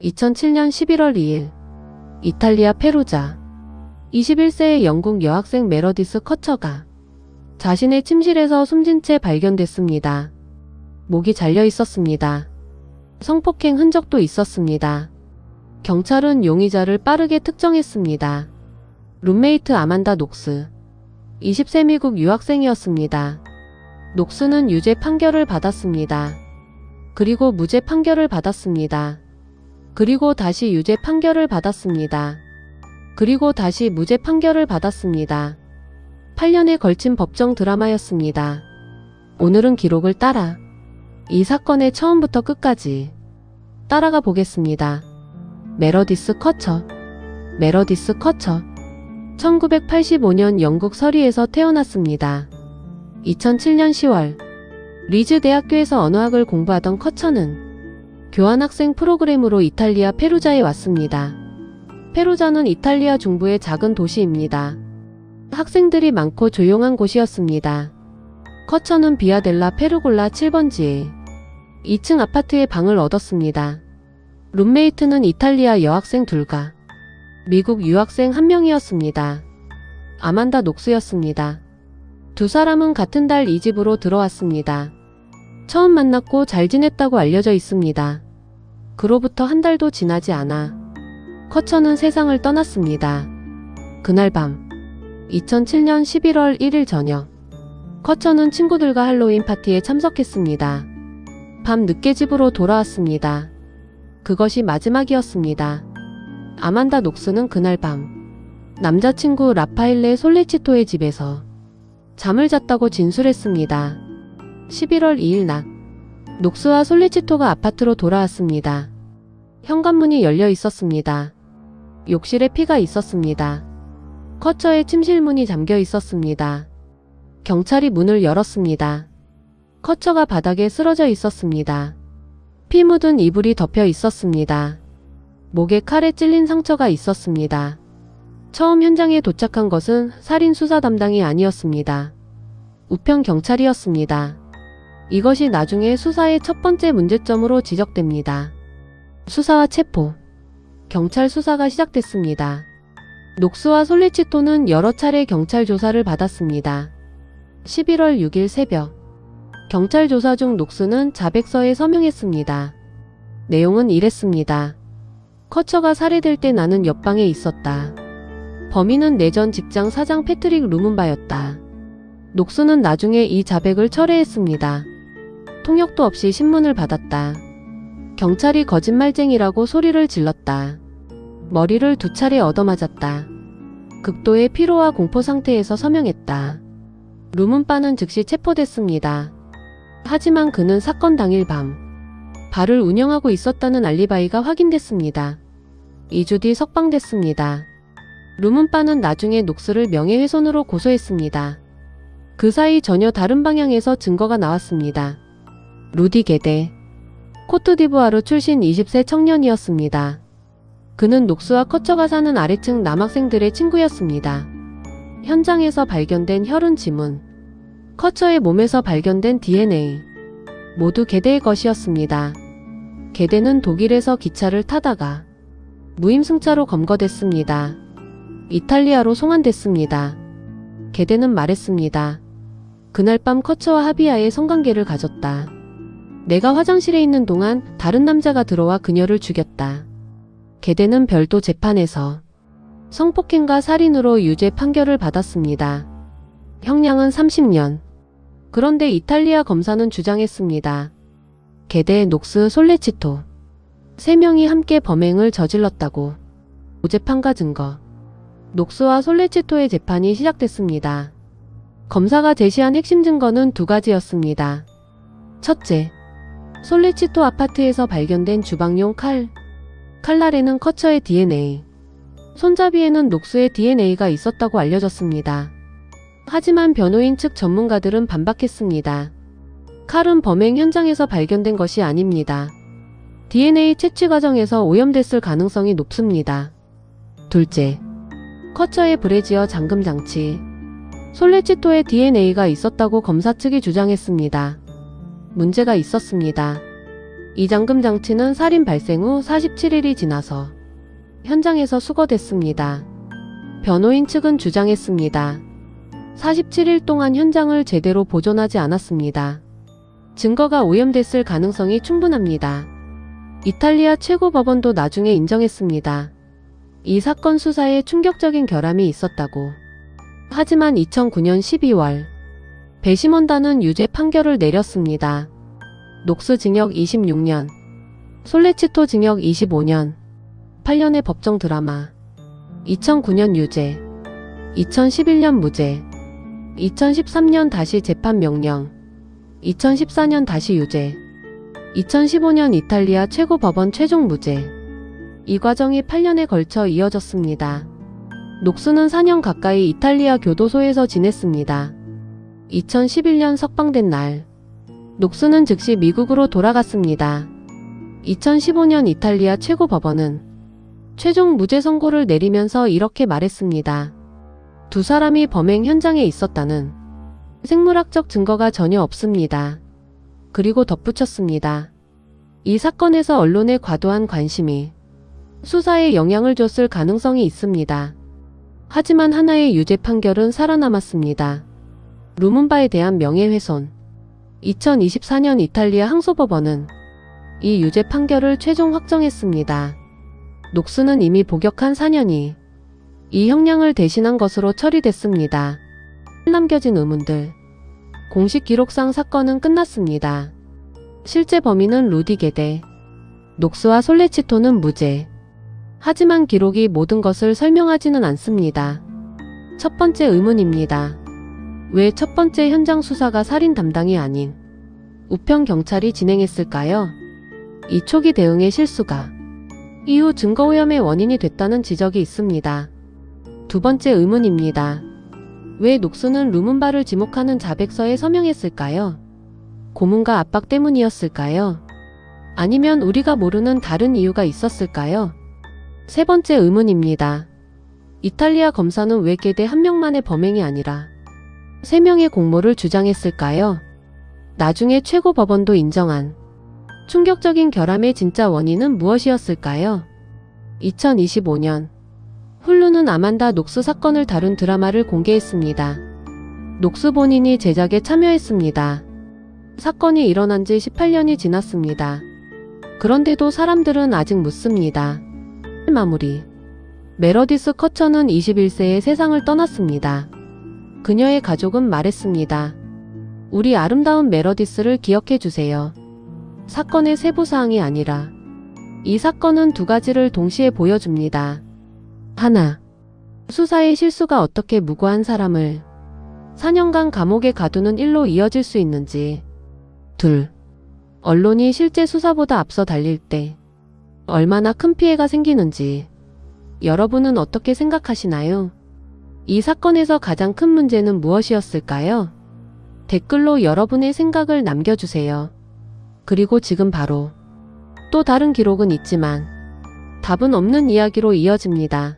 2007년 11월 2일 이탈리아 페루자 21세의 영국 여학생 메러디스 커처가 자신의 침실에서 숨진 채 발견됐습니다. 목이 잘려 있었습니다. 성폭행 흔적도 있었습니다. 경찰은 용의자를 빠르게 특정했습니다. 룸메이트 아만다 녹스 20세 미국 유학생이었습니다. 녹스는 유죄 판결을 받았습니다. 그리고 무죄 판결을 받았습니다. 그리고 다시 유죄 판결을 받았습니다. 그리고 다시 무죄 판결을 받았습니다. 8년에 걸친 법정 드라마였습니다. 오늘은 기록을 따라 이 사건의 처음부터 끝까지 따라가 보겠습니다. 메러디스 커처. 메러디스 커처 1985년 영국 서리에서 태어났습니다. 2007년 10월 리즈 대학교에서 언어학을 공부하던 커처는 교환학생 프로그램으로 이탈리아 페루자에 왔습니다. 페루자는 이탈리아 중부의 작은 도시입니다. 학생들이 많고 조용한 곳이었습니다. 커처는 비아델라 페르골라 7번지에 2층 아파트에 방을 얻었습니다. 룸메이트는 이탈리아 여학생 둘과 미국 유학생 한 명이었습니다. 아만다 녹스였습니다. 두 사람은 같은 달 이 집으로 들어왔습니다. 처음 만났고 잘 지냈다고 알려져 있습니다. 그로부터 한 달도 지나지 않아 커처는 세상을 떠났습니다. 그날 밤 2007년 11월 1일 저녁 커처는 친구들과 할로윈 파티에 참석했습니다. 밤 늦게 집으로 돌아왔습니다. 그것이 마지막이었습니다. 아만다 녹스는 그날 밤 남자친구 라파엘레 솔레치토의 집에서 잠을 잤다고 진술했습니다. 11월 2일 낮 녹스와 솔레치토가 아파트로 돌아왔습니다. 현관문이 열려 있었습니다. 욕실에 피가 있었습니다. 커처의 침실문이 잠겨 있었습니다. 경찰이 문을 열었습니다. 커처가 바닥에 쓰러져 있었습니다. 피 묻은 이불이 덮여 있었습니다. 목에 칼에 찔린 상처가 있었습니다. 처음 현장에 도착한 것은 살인 수사 담당이 아니었습니다. 우편 경찰이었습니다. 이것이 나중에 수사의 첫 번째 문제점으로 지적됩니다. 수사와 체포. 경찰 수사가 시작됐습니다. 녹스와 솔레치토는 여러 차례 경찰 조사를 받았습니다. 11월 6일 새벽 경찰 조사 중 녹스는 자백서에 서명했습니다. 내용은 이랬습니다. 커처가 살해될 때 나는 옆방에 있었다. 범인은 내 전 직장 사장 패트릭 루문바였다. 녹스는 나중에 이 자백을 철회했습니다. 통역도 없이 신문을 받았다. 경찰이 거짓말쟁이라고 소리를 질렀다. 머리를 2차례 얻어맞았다. 극도의 피로와 공포 상태에서 서명했다. 루문바는 즉시 체포됐습니다. 하지만 그는 사건 당일 밤 바를 운영하고 있었다는 알리바이가 확인됐습니다. 2주 뒤 석방됐습니다. 루문바는 나중에 녹스를 명예훼손으로 고소했습니다. 그 사이 전혀 다른 방향에서 증거가 나왔습니다. 루디 게데 코트디부아르 출신 20세 청년이었습니다. 그는 녹스와 커처가 사는 아래층 남학생들의 친구였습니다. 현장에서 발견된 혈흔 지문, 커처의 몸에서 발견된 DNA 모두 게데의 것이었습니다. 게데는 독일에서 기차를 타다가 무임승차로 검거됐습니다. 이탈리아로 송환됐습니다. 게데는 말했습니다. 그날 밤 커처와 하비아의 성관계를 가졌다. 내가 화장실에 있는 동안 다른 남자가 들어와 그녀를 죽였다. 게데는 별도 재판에서 성폭행과 살인으로 유죄 판결을 받았습니다. 형량은 30년. 그런데 이탈리아 검사는 주장했습니다. 게데, 녹스, 솔레치토 3명이 함께 범행을 저질렀다고. 재판과 증거. 녹스와 솔레치토의 재판이 시작됐습니다. 검사가 제시한 핵심 증거는 2가지였습니다. 첫째, 솔레치토 아파트에서 발견된 주방용 칼. 칼날에는 커처의 DNA, 손잡이에는 녹스의 DNA가 있었다고 알려졌습니다. 하지만 변호인 측 전문가들은 반박했습니다. 칼은 범행 현장에서 발견된 것이 아닙니다. DNA 채취 과정에서 오염됐을 가능성이 높습니다. 둘째, 커처의 브래지어 잠금 장치. 솔레치토의 DNA가 있었다고 검사 측이 주장했습니다. 문제가 있었습니다. 이 잠금 장치는 살인 발생 후 47일이 지나서 현장에서 수거됐습니다. 변호인 측은 주장했습니다. 47일 동안 현장을 제대로 보존하지 않았습니다. 증거가 오염됐을 가능성이 충분합니다. 이탈리아 최고법원도 나중에 인정했습니다. 이 사건 수사에 충격적인 결함이 있었다고. 하지만 2009년 12월 배심원단은 유죄 판결을 내렸습니다. 녹스 징역 26년, 솔레치토 징역 25년, 8년의 법정 드라마. 2009년 유죄, 2011년 무죄, 2013년 다시 재판 명령, 2014년 다시 유죄, 2015년 이탈리아 최고법원 최종 무죄. 이 과정이 8년에 걸쳐 이어졌습니다. 녹스는 4년 가까이 이탈리아 교도소에서 지냈습니다. 2011년 석방된 날, 녹스는 즉시 미국으로 돌아갔습니다. 2015년 이탈리아 최고법원은 최종 무죄 선고를 내리면서 이렇게 말했습니다. 두 사람이 범행 현장에 있었다는 생물학적 증거가 전혀 없습니다. 그리고 덧붙였습니다. 이 사건에서 언론의 과도한 관심이 수사에 영향을 줬을 가능성이 있습니다. 하지만 하나의 유죄 판결은 살아남았습니다. 루문바에 대한 명예훼손. 2024년 이탈리아 항소법원은 이 유죄 판결을 최종 확정했습니다. 녹스는 이미 복역한 4년이 이 형량을 대신한 것으로 처리됐습니다. 남겨진 의문들. 공식 기록상 사건은 끝났습니다. 실제 범인은 루디 게데, 녹스와 솔레치토는 무죄. 하지만 기록이 모든 것을 설명하지는 않습니다. 첫 번째 의문입니다. 왜 첫 번째 현장 수사가 살인 담당이 아닌 우편 경찰이 진행했을까요? 이 초기 대응의 실수가 이후 증거오염의 원인이 됐다는 지적이 있습니다. 두 번째 의문입니다. 왜 녹스는 루문바를 지목하는 자백서에 서명했을까요? 고문과 압박 때문이었을까요? 아니면 우리가 모르는 다른 이유가 있었을까요? 세 번째 의문입니다. 이탈리아 검사는 왜 게데 한 명만의 범행이 아니라 3명의 공모를 주장했을까요? 나중에 최고법원도 인정한 충격적인 결함의 진짜 원인은 무엇이었을까요? 2025년 훌루는 아만다 녹스 사건을 다룬 드라마를 공개했습니다. 녹스 본인이 제작에 참여했습니다. 사건이 일어난 지 18년이 지났습니다. 그런데도 사람들은 아직 묻습니다. 마무리. 메러디스 커처는 21세에 세상을 떠났습니다. 그녀의 가족은 말했습니다. 우리 아름다운 메러디스를 기억해주세요. 사건의 세부사항이 아니라 이 사건은 두 가지를 동시에 보여줍니다. 하나, 수사의 실수가 어떻게 무고한 사람을 4년간 감옥에 가두는 일로 이어질 수 있는지. 둘, 언론이 실제 수사보다 앞서 달릴 때 얼마나 큰 피해가 생기는지. 여러분은 어떻게 생각하시나요? 이 사건에서 가장 큰 문제는 무엇이었을까요? 댓글로 여러분의 생각을 남겨주세요. 그리고 지금 바로 또 다른 기록은 있지만 답은 없는 이야기로 이어집니다.